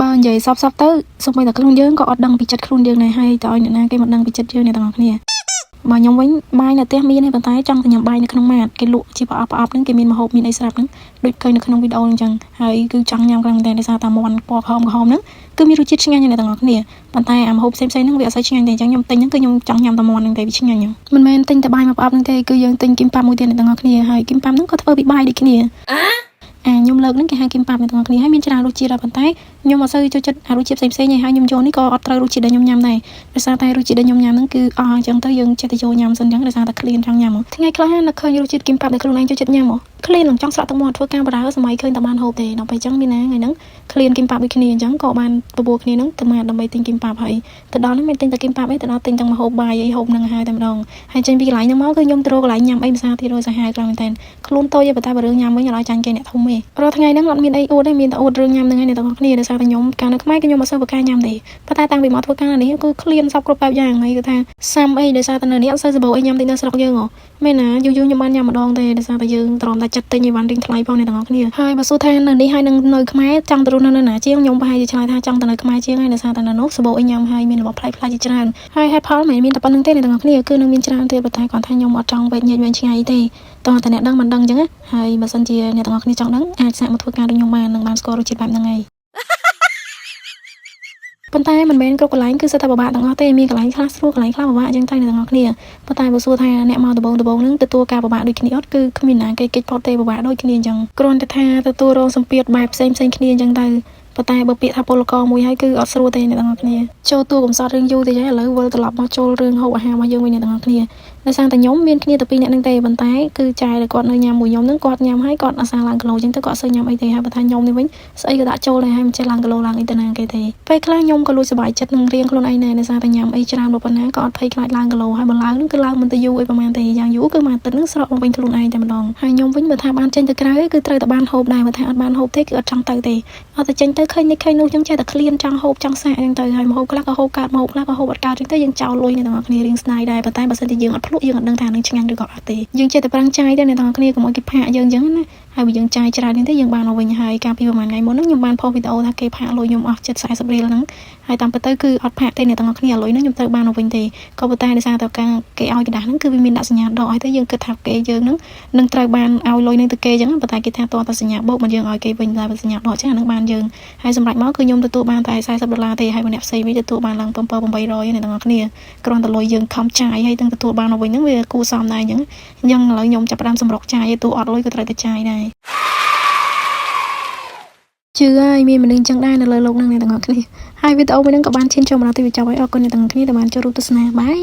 បើនិយាយសពទៅសូម្បីតែខ្លួនយើងក៏អត់ដឹងពីចិត្តខ្លួនយើងដែរហើយតើឲ្យអ្នកណាគេមកដឹងពីចិត្តយើងអ្នកទាំងអស់គ្នាបើខ្ញុំវិញបាយនៅផ្ទះមានទេប៉ុន្តែចង់ទៅញ៉ាំបាយនៅក្នុងម៉ាតគេលក់ជាប្រអប់ហ្នឹងគេមានម្ហូបមានអីស្រាប់ហ្នឹងដូចឃើញនៅក្នុងវីដេអូអញ្ចឹងហើយគឺចង់ញ៉ាំខ្លាំងតែដោយសារតែមាន់ពណ៌ក្រហមហ្នឹងគឺមានរសជាតិឆ្ងាញ់អ្នកទាំងអស់គ្នាប៉ុន្តែអាម្ហូបផ្សេងៗហ្នឹងវាអត់សូវឆ្ងាញ់ទេអញ្ចឹងខ្ញុំទិញហ្នឹងគឺខ្ញុំចង់ញ៉ាំតែមាន់ហ្នឹងតែវាឆ្ងាញ់ហ្នឹងមិនមែនទិញតែបាយមកប្រអប់ហ្នឹងទេគឺយើងទិញគីមប៉ាប់មួយទៀតអ្នកទាំងអស់គ្នាហើយគីមប៉ាប់ហ្នឹងក៏ធ្វើពីបាយដូចគ្នាខ្ញុំលើកហ្នឹងគេហៅគីមប៉ាប់អ្នកទាំងអស់គ្នាហើយមានច្រើនរសជាតិដែរប៉ុន្តែខ្ញុំអត់សូវចូលចិត្តរសជាតិផ្សេងៗទេហើយខ្ញុំយកនេះក៏អត់ត្រូវរសជាតិដែលខ្ញុំញ៉ាំដែរដោយសារតែរសជាតិដែលខ្ញុំញ៉ាំហ្នឹងគឺអស់អញ្ចឹងទៅយើងចេះតែយកញ៉ាំសិនអញ្ចឹងដោយសារតែក្លៀនចង់ញ៉ាំថ្ងៃខ្លះណាឃើញរសជាតិគីមប៉ាប់ដែលខ្លួនឯងចូលចិត្តញ៉ាំក្លៀននឹងចង់ស្រាក់ទឹកមាត់ធ្វើការបារើសម័យឃើញតែបានហូបទេដល់ពេលអញ្ចឹងមានណាថ្ងៃហ្នឹងក្លៀនគីមប៉ាប់ដូចគ្នាអញ្ចឹងក៏បានបបួលគ្នាហ្នឹងទៅមកដើម្បីទិញគីមប៉ាប់ហើយទៅដល់ហ្នឹងមានទិញតែគីមប៉ាប់ឯងទៅដល់ទិញទាំងម្ហូបបាយអីហូបហ្នឹងហើយតែម្ដងហើយចេញពីកន្លែងហ្នឹងមកគឺខ្ញុំទៅរកកន្លែងញ៉ាំអីភាសាទៀតរយសាហាវខ្លាំងមែនតើខ្លួនតូចទេប៉ុន្តែបើរឿងញ៉ាំវិញអត់ឲ្យចាញ់គេអ្នកធំទេរាល់ថ្ងៃហ្នឹងអត់មានអីអួតទេមានតែអួតរឿងញ៉ាំហ្នឹងឯងអ្នកទាំងអស់គ្នាដោយសារតែខ្ញុំកាលនៅខ្មែរគឺខ្ញុំអត់សូវប្រកែកញ៉ាំទេប៉ុន្តែតាំងពីមកធ្វើការនេះគឺក្លៀនសពគ្រប់បែបយ៉ាងហើយគឺថាសាំអីដោយសារតែនៅនេះអត់សូវសបោអីញ៉ាំតិចនៅស្រុកយើងមែនណាយូរខ្ញុំបានញ៉ាំម្ដងទេដោយសារតែយើងទ្រាំតែចិត្តទិញឲ្យបានរៀងថ្លៃផងអ្នកទាំងអស់គ្នាហើយបើសួរថានៅនេះហើយនឹងនៅខ្មែរចង់ទៅរស់នៅណាជាងខ្ញុំប្រហែលជាឆ្លើយថាចង់ទៅនៅខ្មែរជាងហើយដោយសារតែនៅនោះសបោអីញ៉ាំហើយមានរបស់ប្លែកៗជាច្រើនហើយហេតុផលមិនមានតែប៉ុណ្្នឹងទេអ្នកទាំងអស់គ្នាគឺនៅមានច្រើនទៀតប៉ុន្តែគាត់ថាខ្ញុំអត់ចង់វែកញែកវែងឆ្ងាយទេតោះតែអ្នកដឹងមិនដឹងអញ្ចឹងហើយបើសិនជាអ្នកទាំងអស់គ្នាចង់ដឹងអាចសាកមកធ្វើការដូចខ្ញុំបាននឹងបានស្គាល់រសជាតិបែបហ្នឹងហើយប៉ុន្តែមិនមែនគ្រប់កន្លែងគឺសិតតែពិបាកទាំងអស់ទេមានកន្លែងខ្លះស្រួលកន្លែងខ្លះពិបាកអញ្ចឹងទៅអ្នកទាំងអស់គ្នាប៉ុន្តែបើសួរថាអ្នកមកដំបូងហ្នឹងទទួលការពិបាកដូចគ្នាអត់គឺគ្មានណាគេគេចផុតទេពិបាកដូចគ្នាអញ្ចឹងគ្រាន់តែថាទទួលរងសម្ពាធបែបផ្សេងគ្នាអញ្ចឹងទៅប៉ុន្តែបើពាក្យថាពលករមួយហើយគឺអត់ស្រួលទេអ្នកទាំងអស់គ្នាចូលតួកំសត់រឿងយូរទៅហើយឥឡូវវិលត្រឡប់មកចូលរឿងហូបអាហាររបស់យើងវិញអ្នកទាំងអស់គ្នាដោយសារតែខ្ញុំមានគ្នាតែពីរនាក់ហ្នឹងទេប៉ុន្តែគឺចាយដែលគាត់នៅញ៉ាំមួយខ្ញុំហ្នឹងគាត់ញ៉ាំហើយគាត់អាសាឡើងគីឡូអញ្ចឹងទៅគាត់អត់សូវញ៉ាំអីទេហើយបើថាខ្ញុំនេះវិញស្អីក៏ដាក់ចូលដែរហើយមិនចេះឡើងគីឡូឡើងអីទៅណាគេទេពេលខ្លះខ្ញុំក៏លួចសុបាយចិត្តនឹងរៀងខ្លួនឯងដែរដោយសារតែញ៉ាំអីច្រើនមកប៉ុណ្ណាក៏អត់ភ័យខ្លាចឡើងគីឡូហើយបើឡើងហ្នឹងគឺឡើងមិនទៅយូរអីប្រហែលទេយ៉ាងយូរគឺមួយអាទិត្យហ្នឹងស្រកមកវិញខ្លួនឯងតែម្ដងហើយខ្ញុំវិញបើថាបានចេញទៅក្រៅគឺត្រូវតែបានហូបដែរបើថាអត់បានហូបទេគឺអត់ចង់ទៅទេអត់ទៅចេញទៅឃើញនេះឃើញនោះចឹងចេះតែឃ្លានចង់ហូបចង់សាកចឹងទៅហើយម្ហូបខ្លះក៏ហូបកើតម្ហូបខ្លះក៏ហូបអត់កើតចឹងទៅយើងចោលលុយអ្នកទាំងអស់គ្នារៀងស្ដាយដែរប៉ុន្តែបើសិនជាយើងអត់ភ្លក់យើងអត់ដឹងថានឹងឆ្ងាញ់ឬក៏អត់ទេយើងចេះតែប្រឹងចាយទៅអ្នកទាំងអស់គ្នាកុំឲ្យគេផាកយើងចឹងណាហើយបើយើងចាយច្រើននេះទេយើងបានមកវិញហើយកាលពីប្រហែលថ្ងៃមុនហ្នឹងខ្ញុំបានផុសវីដេអូថាគេផាកលុយខ្ញុំអស់ចិត្ត40រៀលហ្នឹងហើយតាមពិតទៅគឺអត់ផាកទេអ្នកទាំងអស់គ្នាលុយហ្នឹងខ្ញុំត្រូវបានមកវិញទេក៏ប៉ុន្តែដោយសារតែការគេឲ្យកដាស់ហ្នឹងគឺវាមានដាក់សញ្ញាដកឲ្យទៅយើងគិតថាគេយើងហ្នឹងនឹងត្រូវបានឲ្យលុយហ្នឹងទៅគេចឹងប៉ុន្តែគេថាតតែសញ្ញាបូកមកយើងឲ្យគេវិញតែសញ្ញាដកចឹងអាហ្នឹងបានយើងហើយសម្រាប់មកគឺខ្ញុំទទួលបានតែ$40ទេហើយម្នាក់ផ្សេងវិញទទួលបានឡើង$7800អ្នកទាំងអស់គ្នាគ្រាន់តែលុយយើងខំចាយហើយទាំងទទួលបានមកវិញហ្នឹងវាគួរសមដែរចឹងឥឡូវខ្ញុំចាប់ផ្ដើមសម្រុកចាយឲ្យទូអត់លុយក៏ត្រូវតែចាយដែរជឿហើយមានមនុស្សអញ្ចឹងដែរនៅលើโลกហ្នឹងអ្នកទាំងអស់គ្នាហើយវីដេអូមួយហ្នឹងក៏បានឈានចូលមកដល់ទីបញ្ចប់ហើយអរគុណអ្នកទាំងអស់គ្នាដែលបានចូលរួមទស្សនាបាយ